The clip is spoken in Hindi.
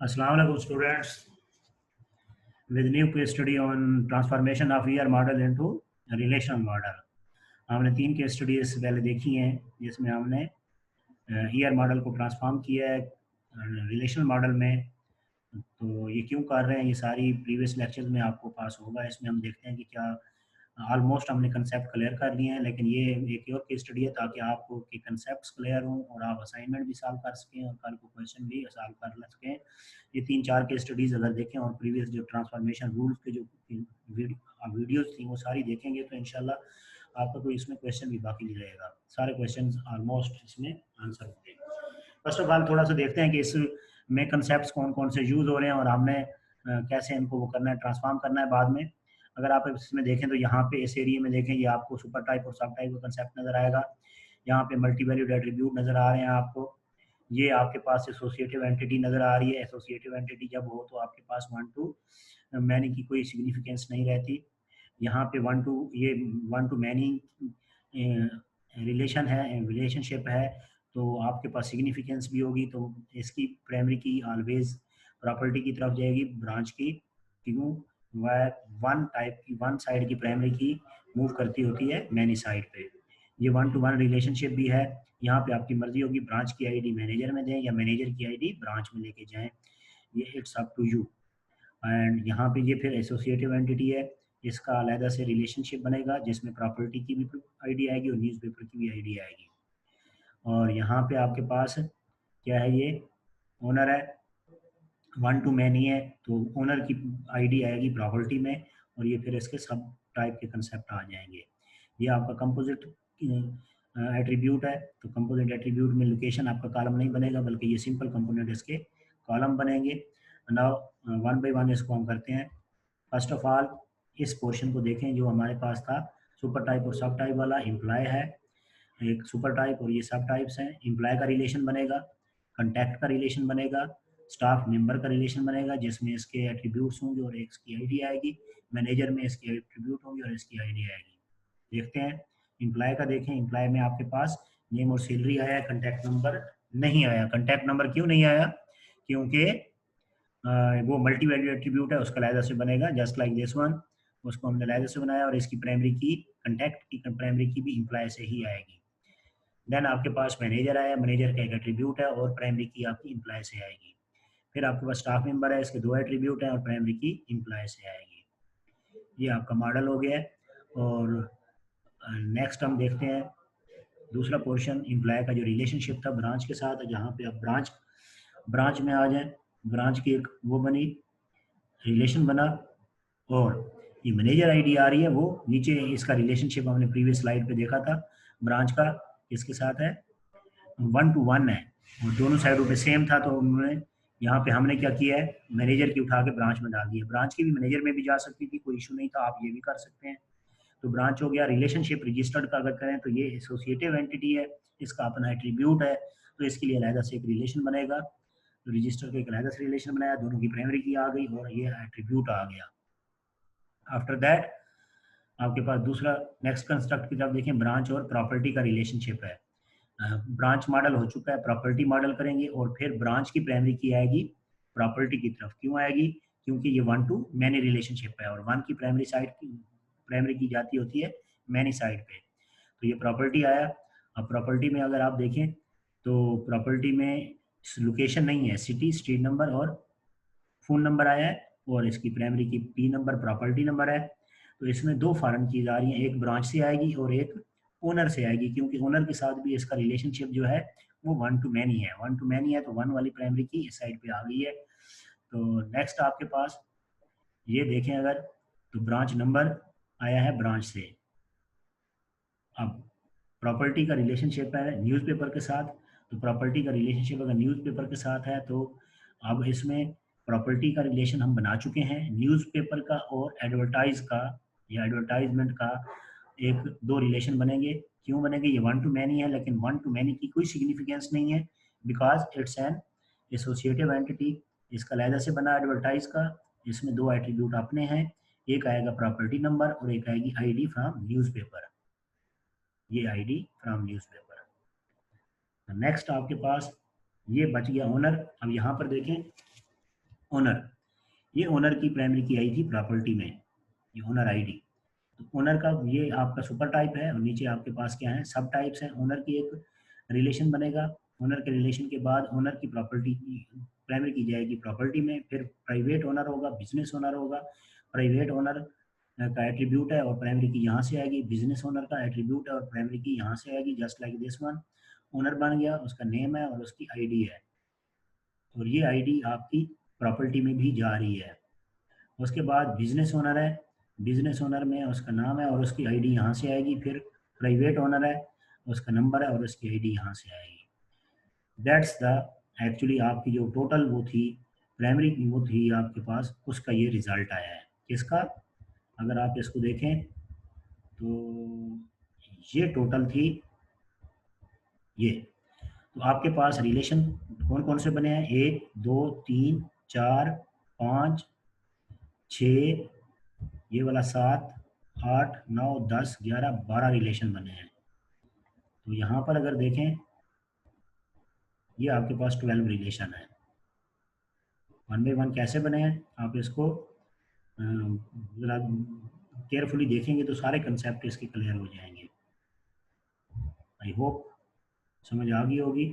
Assalamu alaikum students. With new case study on transformation of ER model into relational model. हमने 3 केस स्टडीज पहले देखी हैं जिसमें हमने ER मॉडल को ट्रांसफॉर्म किया है रिलेशनल मॉडल में। तो ये क्यों कर रहे हैं, ये सारी प्रीवियस लेक्चर्स में आपको पास होगा। इसमें हम देखते हैं कि क्या ऑलमोस्ट हमने कंसेप्ट क्लियर कर लिए हैं, लेकिन ये एक और केस स्टडी है ताकि आपको के कंसेप्ट्स क्लियर हों और आप असाइनमेंट भी सॉल्व कर सकें और कल को क्वेश्चन भी सॉल्व कर सकें। ये 3-4 केस स्टडीज़ अगर देखें और प्रीवियस जो ट्रांसफॉर्मेशन रूल्स के जो वीडियोज़ थी वो सारी देखेंगे तो इंशाल्लाह आपका कोई इसमें क्वेश्चन भी बाकी नहीं रहेगा। सारे क्वेश्चन ऑलमोस्ट इसमें आंसर होंगे। फर्स्ट ऑफ ऑल थोड़ा सा देखते हैं कि इसमें कंसेप्ट कौन कौन से यूज़ हो रहे हैं और हमने कैसे इनको वो करना है, ट्रांसफॉर्म करना है बाद में। अगर आप इसमें देखें तो यहाँ पे इस एरिया में देखें, ये आपको सुपर टाइप और सब टाइप का कंसेप्ट नज़र आएगा। यहाँ पे मल्टी वैल्यूड एट्रीब्यूट नज़र आ रहे हैं आपको। ये आपके पास एसोसिएटिव एंटिटी नज़र आ रही है। एसोसिएटिव एंटिटी जब हो तो आपके पास वन टू मैनी की कोई सिग्निफिकेंस नहीं रहती। यहाँ पे वन टू मैनी रिलेशन है, रिलेशनशिप है, तो आपके पास सिग्निफिकेंस भी होगी। तो इसकी प्राइमरी की ऑलवेज प्रॉपर्टी की तरफ जाएगी ब्रांच की, क्यों वह वन साइड की प्राइमरी की मूव करती होती है मैनी साइड पे। ये वन टू वन रिलेशनशिप भी है। यहाँ पे आपकी मर्जी होगी ब्रांच की आईडी मैनेजर में दें या मैनेजर की आईडी ब्रांच में लेके जाएं, ये it's up to you. And यहाँ पे ये फिर एसोसिएटिव एंटिटी है, इसका अलहदा से रिलेशनशिप बनेगा जिसमें प्रॉपर्टी की भी आईडी आएगी और न्यूज़पेपर की भी आईडी आएगी। और यहाँ पे आपके पास क्या है, ये ओनर है, वन टू मैनी है तो ओनर की आईडी आएगी प्रॉपर्टी में और ये फिर इसके सब टाइप के कंसेप्ट आ जाएंगे। ये आपका कंपोजिट एट्रीब्यूट है, तो कंपोजिट एट्रीब्यूट में लोकेशन आपका कॉलम नहीं बनेगा बल्कि ये सिंपल कंपोनेंट इसके कॉलम बनेंगे। नाउ वन बाय वन इसको हम करते हैं। फर्स्ट ऑफ ऑल इस पोर्शन को देखें जो हमारे पास था, सुपर टाइप और सब टाइप वाला। एम्प्लॉय है एक सुपर टाइप और ये सब टाइप्स हैं। एम्प्लॉय का रिलेशन बनेगा, कंटैक्ट का रिलेशन बनेगा, स्टाफ मेंबर का रिलेशन बनेगा जिसमें इसके एट्रीब्यूट्स होंगे और इसकी आईडी आएगी। मैनेजर में इसके एट्रीब्यूट होंगे और इसकी आईडी आएगी। देखते हैं एम्प्लॉय का। देखें एम्प्लॉय में आपके पास नेम और सैलरी आया, कंटैक्ट नंबर नहीं आया। कंटैक्ट नंबर क्यों नहीं आया? क्योंकि वो मल्टी वैल्यू एट्रीब्यूट है, उसका लहजा से बनेगा जस्ट लाइक दिस वन। उसको हमने लहजा से बनाया और इसकी प्राइमरी की कंटैक्ट की प्राइमरी की भी एम्प्लॉय से ही आएगी। देन आपके पास मैनेजर आया, मैनेजर का एक एट्रीब्यूट है और प्राइमरी की आपकी एम्प्लॉय से आएगी। फिर आपके पास स्टाफ मेंबर है, इसके 2 एट्रीब्यूट हैं और प्राइमरी की एम्प्लॉय से आएगी। ये आपका मॉडल हो गया है। और नेक्स्ट हम देखते हैं दूसरा पोर्शन, एम्प्लॉय का जो रिलेशनशिप था ब्रांच के साथ, जहाँ पे आप ब्रांच में आ जाएं। ब्रांच की एक वो बनी, रिलेशन बना और ये मैनेजर आईडी आ रही है, वो नीचे इसका रिलेशनशिप हमने प्रीवियस स्लाइड पे देखा था। ब्रांच का इसके साथ है, 1 to 1 है और दोनों साइडों पे सेम था। तो उन्होंने यहाँ पे हमने क्या किया है, मैनेजर की उठा के ब्रांच में डाल दिया। ब्रांच की भी मैनेजर में भी जा सकती थी, कोई इशू नहीं था, आप ये भी कर सकते हैं। तो ब्रांच हो गया। रिलेशनशिप रजिस्टर्ड का अगर करें तो ये एसोसिएटिव एंटिटी है, इसका अपना एट्रीब्यूट है, तो इसके लिए अलहदा से एक रिलेशन बनेगा। तो रजिस्टर का एक अलहदा से रिलेशन बनाया, दोनों की प्राइमरी की आ गई और ये एट्रीब्यूट आ गया। आफ्टर दैट आपके पास दूसरा नेक्स्ट कंस्ट्रक्ट की तरफ देखें, ब्रांच और प्रॉपर्टी का रिलेशनशिप है। ब्रांच मॉडल हो चुका है, प्रॉपर्टी मॉडल करेंगे और फिर ब्रांच की प्राइमरी की आएगी प्रॉपर्टी की तरफ। क्यों आएगी? क्योंकि ये वन टू मैनी रिलेशनशिप है और वन की प्राइमरी की जाती होती है मैनी साइड पे। तो ये प्रॉपर्टी आया। अब प्रॉपर्टी में अगर आप देखें तो प्रॉपर्टी में लोकेशन नहीं है, सिटी, स्ट्रीट नंबर और फ़ोन नंबर आया है और इसकी प्राइमरी की पी नंबर प्रॉपर्टी नंबर है। तो इसमें 2 फॉरेन चीज़ आ रही हैं, एक ब्रांच से आएगी और एक ओनर से आएगी, क्योंकि ओनर के साथ भी इसका रिलेशनशिप जो है वो 1 टू मैनी है। 1 टू मैनी है तो 1 वाली प्राइमरी की इस साइड पे आ गई है। तो नेक्स्ट आपके पास ये देखें अगर, तो ब्रांच नंबर आया है ब्रांच से। अब प्रॉपर्टी का रिलेशनशिप है न्यूज़पेपर के साथ, तो प्रॉपर्टी का रिलेशनशिप अगर न्यूज़पेपर के साथ है तो अब इसमें प्रॉपर्टी का रिलेशन हम बना चुके हैं। न्यूज़पेपर का और एडवर्टाइज का या एडवर्टाइजमेंट का एक 2 रिलेशन बनेंगे। क्यों बनेंगे? ये 1 टू मैनी है, लेकिन 1 टू मैनी की कोई सिग्निफिकेंस नहीं है because it's an associative entity. इसका लहजा से बना एडवर्टाइज का, इसमें 2 एट्रीब्यूट अपने हैं, एक आएगा प्रॉपर्टी नंबर और एक आएगी आईडी फ्रॉम न्यूज़पेपर। ये आईडी फ्रॉम न्यूज़पेपर। नेक्स्ट आपके पास ये बच गया ओनर। अब यहाँ पर देखें ओनर, ये ओनर की प्राइमरी की आई थी प्रॉपर्टी में, ये ओनर आईडी। तो ओनर का ये आपका सुपर टाइप है और नीचे आपके पास क्या है, सब टाइप्स हैं। ओनर की एक रिलेशन बनेगा, ओनर के रिलेशन के बाद ओनर की प्रॉपर्टी की प्राइमरी की जाएगी प्रॉपर्टी में, फिर प्राइवेट ओनर होगा, बिजनेस ओनर होगा। प्राइवेट ओनर का एट्रीब्यूट है और प्राइमरी की यहाँ से आएगी, बिजनेस ओनर का एट्रीब्यूट है और प्राइमरी की यहाँ से आएगी, just like this one. Owner बन गया, उसका नेम है और उसकी आईडी है, और ये आईडी आपकी प्रॉपर्टी में भी जा रही है। उसके बाद बिजनेस ओनर है, बिजनेस ओनर में उसका नाम है और उसकी आईडी यहाँ से आएगी। फिर प्राइवेट ओनर है, उसका नंबर है और उसकी आईडी यहाँ से आएगी। दैट्स द एक्चुअली आपकी जो टोटल वो थी प्राइमरी की, वो थी आपके पास, उसका ये रिजल्ट आया है। किसका, अगर आप इसको देखें तो ये टोटल थी ये। तो आपके पास रिलेशन कौन कौन से बने हैं, 1 2 3 4 5 6, ये वाला 7 8 9 10 11 12 रिलेशन बने हैं। तो यहाँ पर अगर देखें, ये आपके पास 12 रिलेशन है। वन बाई वन कैसे बने हैं, आप इसको ज़रा केयरफुली देखेंगे तो सारे कंसेप्ट इसके क्लियर हो जाएंगे। आई होप समझ आ गई होगी।